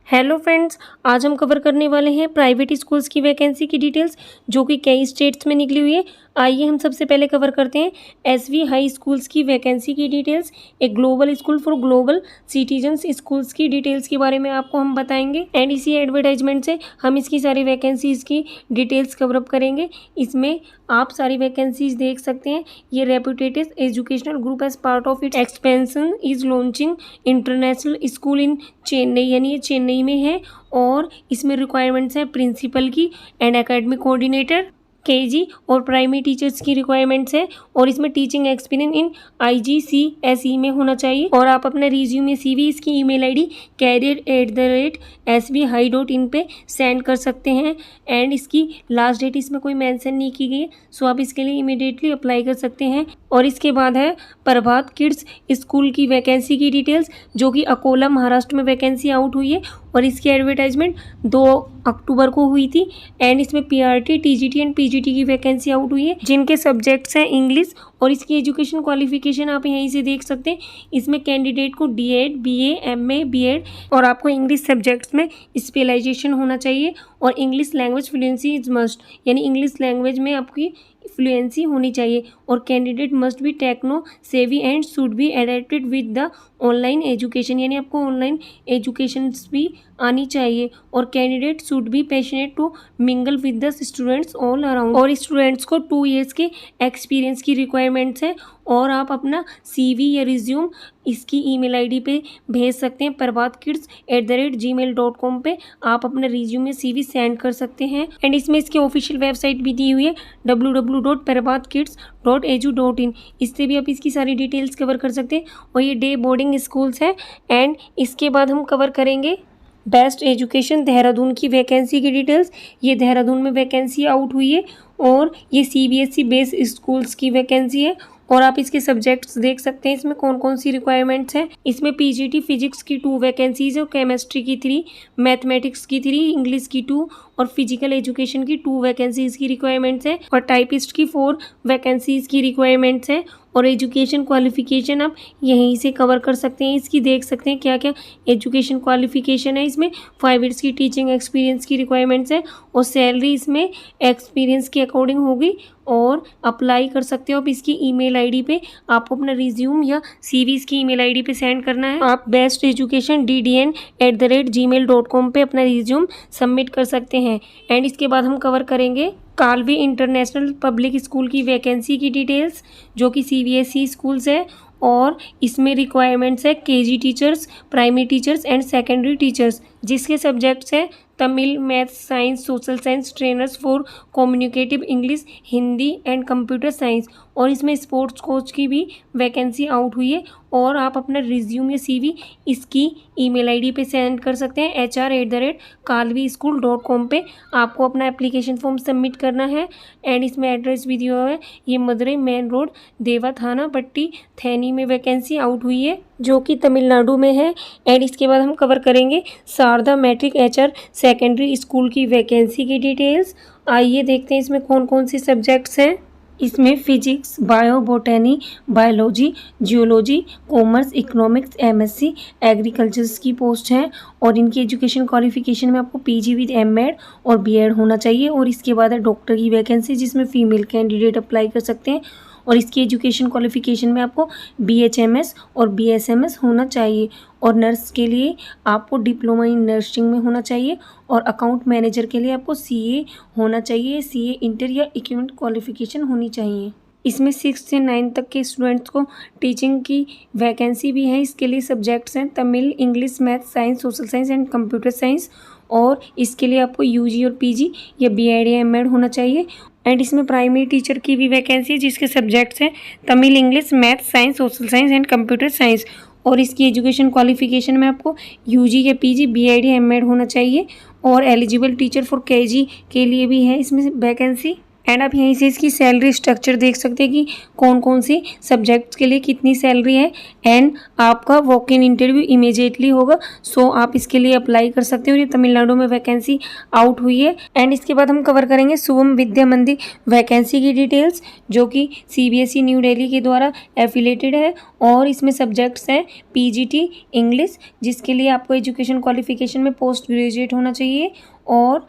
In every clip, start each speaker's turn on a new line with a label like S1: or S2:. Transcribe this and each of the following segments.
S1: Hello friends, आज हम cover करने वाले हैं प्राइवेट स्कूल्स की वैकेंसी की डिटेल्स जो कि कई स्टेट्स में निकली हुई है। आइए हम सबसे पहले कवर करते हैं एसवी हाई स्कूल्स की वैकेंसी की डिटेल्स। एक global school for global citizens schools की डिटेल्स के बारे में आपको हम बताएंगे एंड इसी एडवर्टाइजमेंट से हम इसकी सारी वैकेंसीज़ की डिटेल्स कवर अप करेंगे। इसमें आप सारी वैकेंसीज देख सकते हैं। ये reputed educational group as part of it expansion is launching international school in Chennai, यानी ये चेन्नई में है और इसमें रिक्वायरमेंट्स हैं प्रिंसिपल की एंड एकेडमिक कोऑर्डिनेटर, केजी और प्राइमरी टीचर्स की रिक्वायरमेंट्स है और इसमें टीचिंग एक्सपीरियंस इन IGCSE में होना चाहिए। और आप अपना रिज्यूमे CV इसकी ईमेल ID career@svhigh.in पे सेंड कर सकते हैं एंड इसकी लास्ट डेट इसमें कोई मेंशन नहीं की गई है, सो आप इसके लिए इमीडिएटली अप्लाई कर सकते हैं। और इसके बाद है प्रभात किड्स स्कूल की वैकेंसी की डिटेल्स जो कि अकोला महाराष्ट्र में वैकेंसी आउट हुई है और इसकी एडवर्टाइजमेंट 2 अक्टूबर को हुई थी एंड इसमें PRT, TGT एंड PGT की वैकेंसी आउट हुई है जिनके सब्जेक्ट्स हैं इंग्लिश। और इसकी एजुकेशन क्वालिफिकेशन आप यहीं से देख सकते हैं। इसमें कैंडिडेट को D.Ed, BA, MA, B.Ed और आपको इंग्लिश सब्जेक्ट्स में स्पेशलाइजेशन होना चाहिए और English language fluency is must, यानी इंग्लिश लैंग्वेज में आपकी फ्लुएंसी होनी चाहिए। और candidate must be techno savvy and should be adapted with the online education, यानी आपको ऑनलाइन एजुकेशन भी आनी चाहिए। और candidate should be passionate to mingle with the students all around. और स्टूडेंट्स को 2 ईयर्स के एक्सपीरियंस की रिक्वायरमेंट्स है और आप अपना CV या रिज्यूम इसकी ईमेल ID पे भेज सकते हैं parbatkids@gmail.com पे आप अपना रिज्यूम या CV सेंड कर सकते हैं। एंड इसमें इसकी ऑफिशियल वेबसाइट भी दी हुई है www.parbatkids.edu.in, इससे भी आप इसकी सारी डिटेल्स कवर कर सकते हैं। और ये डे बोर्डिंग स्कूल्स हैं। एंड इसके बाद हम कवर करेंगे बेस्ट एजुकेशन देहरादून की वैकेंसी की डिटेल्स। ये देहरादून में वैकेंसी आउट हुई है और ये CBSE बेस्ड स्कूल्स की वैकेंसी है और आप इसके सब्जेक्ट्स देख सकते हैं इसमें कौन कौन सी रिक्वायरमेंट्स हैं। इसमें PGT फिजिक्स की 2 वैकेंसीज और केमिस्ट्री की 3, मैथमेटिक्स की 3, इंग्लिश की 2 और फिजिकल एजुकेशन की 2 वैकेंसीज की रिक्वायरमेंट्स है और टाइपिस्ट की 4 वैकेंसीज की रिक्वायरमेंट्स है। और एजुकेशन क्वालिफिकेशन आप यहीं से कवर कर सकते हैं। इसकी देख सकते हैं क्या क्या एजुकेशन क्वालिफिकेशन है। इसमें 5 ईयर्स की टीचिंग एक्सपीरियंस की रिक्वायरमेंट्स है और सैलरी इसमें एक्सपीरियंस के अकॉर्डिंग होगी और अप्लाई कर सकते हो आप इसकी ईमेल ID पे। आपको अपना रिज्यूम या CV इसकी ईमेल ID पे सेंड करना है। आप बेस्ट एजुकेशन DDN@gmail.com पे अपना रिज्यूम सबमिट कर सकते हैं। एंड इसके बाद हम कवर करेंगे कालवी इंटरनेशनल पब्लिक स्कूल की वैकेंसी की डिटेल्स जो कि CBSE स्कूल्स है और इसमें रिक्वायरमेंट्स है KG teachers, primary teachers and secondary teachers, जिसके सब्जेक्ट्स है Tamil, math, science, social science, trainers for communicative English, Hindi and computer science. और इसमें स्पोर्ट्स कोच की भी वैकेंसी आउट हुई है और आप अपना रिज्यूम या CV इसकी ईमेल ID पे सेंड कर सकते हैं HR@kalvischool.com पे। आपको अपना एप्लीकेशन फॉर्म सबमिट करना है एंड इसमें एड्रेस भी दिया हुआ है। ये मदुरई मेन रोड, देवा थाना पट्टी, थैनी में वैकेंसी आउट हुई है जो कि तमिलनाडु में है। एंड इसके बाद हम कवर करेंगे Sharada matric HR secondary school की वैकेंसी की डिटेल्स। आइए देखते हैं इसमें कौन कौन से सब्जेक्ट्स हैं। इसमें physics, bio, botany, biology, geology, commerce, economics, MSc, agricultures की पोस्ट हैं और इनकी एजुकेशन क्वालिफिकेशन में आपको PG विद MAd और B.Ed होना चाहिए। और इसके बाद है डॉक्टर की वैकेंसी जिसमें फीमेल कैंडिडेट अप्लाई कर सकते हैं और इसकी एजुकेशन क्वालिफिकेशन में आपको BHMS और BSMS होना चाहिए। और नर्स के लिए आपको डिप्लोमा इन नर्सिंग में होना चाहिए और अकाउंट मैनेजर के लिए आपको CA होना चाहिए। CA इंटर या इक्विवेलेंट क्वालिफिकेशन होनी चाहिए। इसमें 6 से 9 तक के स्टूडेंट्स को टीचिंग की वैकेंसी भी है। इसके लिए सब्जेक्ट्स हैं Tamil, English, math, science, social science and computer science. और इसके लिए आपको UG और PG या B.Ed या M.Ed होना चाहिए। एंड इसमें प्राइमरी टीचर की भी वैकेंसी है जिसके सब्जेक्ट्स हैं Tamil, English, math, science, social science and computer science. और इसकी एजुकेशन क्वालिफिकेशन में आपको UG या PG, B.Ed या M.Ed होना चाहिए। और एलिजिबल टीचर फॉर KG के लिए भी है इसमें वैकेंसी। एंड आप यहीं से इसकी सैलरी स्ट्रक्चर देख सकते हैं कि कौन कौन से सब्जेक्ट्स के लिए कितनी सैलरी है। एंड आपका वॉक इन इंटरव्यू इमीडिएटली होगा, सो आप इसके लिए अप्लाई कर सकते हो। ये तमिलनाडु में वैकेंसी आउट हुई है। एंड इसके बाद हम कवर करेंगे शुभम विद्या मंदिर वैकेंसी की डिटेल्स, जो कि CBSE न्यू दिल्ली के द्वारा एफिलेटेड है और इसमें सब्जेक्ट्स हैं PGT इंग्लिश, जिसके लिए आपको एजुकेशन क्वालिफिकेशन में पोस्ट ग्रेजुएट होना चाहिए और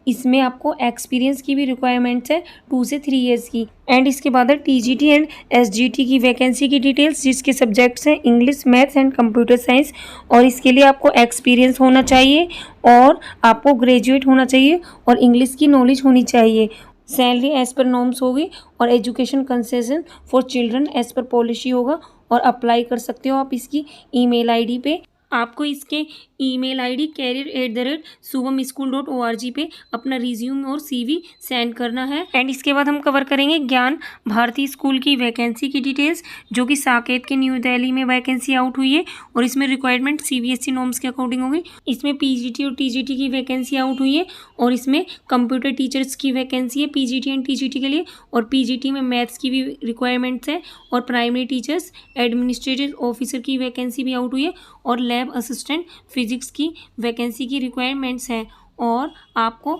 S1: इसमें आपको एक्सपीरियंस की भी रिक्वायरमेंट्स है 2 से 3 इयर्स की। एंड इसके बाद है TGT एंड SGT की वैकेंसी की डिटेल्स, जिसके सब्जेक्ट्स हैं English, maths and computer science और इसके लिए आपको एक्सपीरियंस होना चाहिए और आपको ग्रेजुएट होना चाहिए और इंग्लिश की नॉलेज होनी चाहिए। सैलरी एज पर नॉर्म्स होगी और education concession for children as per policy होगा और अप्लाई कर सकते हो आप इसकी ईमेल आईडी पे। आपको इसके ईमेल आईडी career@shubhamschool.org पे अपना रिज्यूम और CV सेंड करना है। एंड इसके बाद हम कवर करेंगे ज्ञान भारती स्कूल की वैकेंसी की डिटेल्स, जो कि साकेत के न्यू दिल्ली में वैकेंसी आउट हुई है और इसमें रिक्वायरमेंट CBSE नॉर्म्स के अकॉर्डिंग होगी। इसमें PGT और TGT की वैकेंसी आउट हुई है और इसमें कंप्यूटर टीचर्स की वैकेंसी है PGT एंड TGT के लिए और PGT में मैथ्स की भी रिक्वायरमेंट्स है और प्राइमरी टीचर्स एडमिनिस्ट्रेटिव ऑफिसर की वैकेंसी भी आउट हुई है और लैब असिस्टेंट फिजिक्स की वैकेंसी की रिक्वायरमेंट्स हैं। और आपको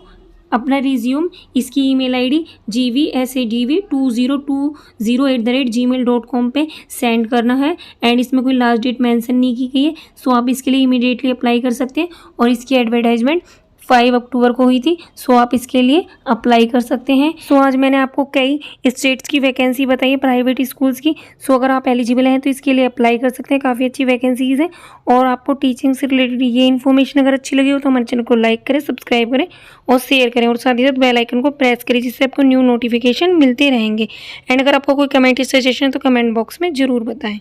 S1: अपना रिज्यूम इसकी ईमेल आईडी gvsadv2020@gmail.com पे सेंड करना है। एंड इसमें कोई लास्ट डेट मेंशन नहीं की गई है, सो आप इसके लिए इमीडिएटली अप्लाई कर सकते हैं और इसकी एडवर्टाइजमेंट 5 अक्टूबर को हुई थी, सो आप इसके लिए अप्लाई कर सकते हैं। सो आज मैंने आपको कई स्टेट्स की वैकेंसी बताई है प्राइवेट स्कूल्स की, सो अगर आप एलिजिबल हैं तो इसके लिए अप्लाई कर सकते हैं। काफ़ी अच्छी वैकेंसीज़ हैं और आपको टीचिंग से रिलेटेड ये इन्फॉर्मेशन अगर अच्छी लगी हो तो हमारे चैनल को लाइक करें, सब्सक्राइब करें और शेयर करें और साथ ही साथ बेल आइकन को प्रेस करें, जिससे आपको न्यू नोटिफिकेशन मिलते रहेंगे। एंड अगर आपको कोई कमेंट सजेशन है तो कमेंट बॉक्स में ज़रूर बताएँ।